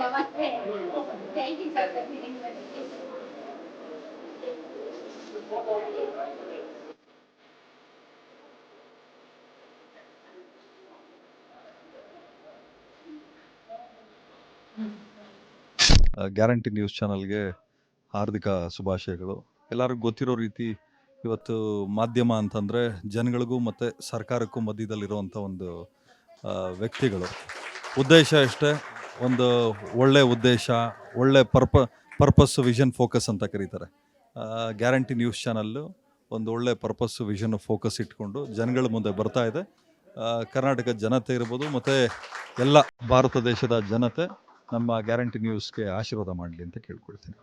नमस्ते thank you sir guarantee news ಚಾನಲ್ಗೆ ಹಾರ್ದಿಕ ಶುಭಾಶಯಗಳು. ಎಲ್ಲರಿಗೂ ಗೊತ್ತಿರೋ ರೀತಿ ಇವತ್ತು ಮಾಧ್ಯಮ ಅಂತಂದರೆ ಜನಗಳಿಗೂ ಮತ್ತು ಸರ್ಕಾರಕ್ಕೂ ಮಧ್ಯದಲ್ಲಿರುವಂಥ ಒಂದು ವ್ಯಕ್ತಿಗಳು. ಉದ್ದೇಶ ಅಷ್ಟೇ, ಒಂದು ಒಳ್ಳೆಯ ಉದ್ದೇಶ, ಒಳ್ಳೆ ಪರ್ಪಸ್ ವಿಷನ್ ಫೋಕಸ್ ಅಂತ ಕರೀತಾರೆ. ಗ್ಯಾರಂಟಿ ನ್ಯೂಸ್ ಚಾನಲ್ಲು ಒಂದು ಒಳ್ಳೆ ಪರ್ಪಸ್ ವಿಷನ್ ಫೋಕಸ್ ಇಟ್ಕೊಂಡು ಜನಗಳ ಮುಂದೆ ಬರ್ತಾ ಇದೆ. ಕರ್ನಾಟಕದ ಜನತೆ ಇರ್ಬೋದು ಮತ್ತು ಎಲ್ಲ ಭಾರತ ದೇಶದ ಜನತೆ ನಮ್ಮ ಗ್ಯಾರಂಟಿ ನ್ಯೂಸ್ಗೆ ಆಶೀರ್ವಾದ ಮಾಡಲಿ ಅಂತ ಕೇಳ್ಕೊಳ್ತೀನಿ.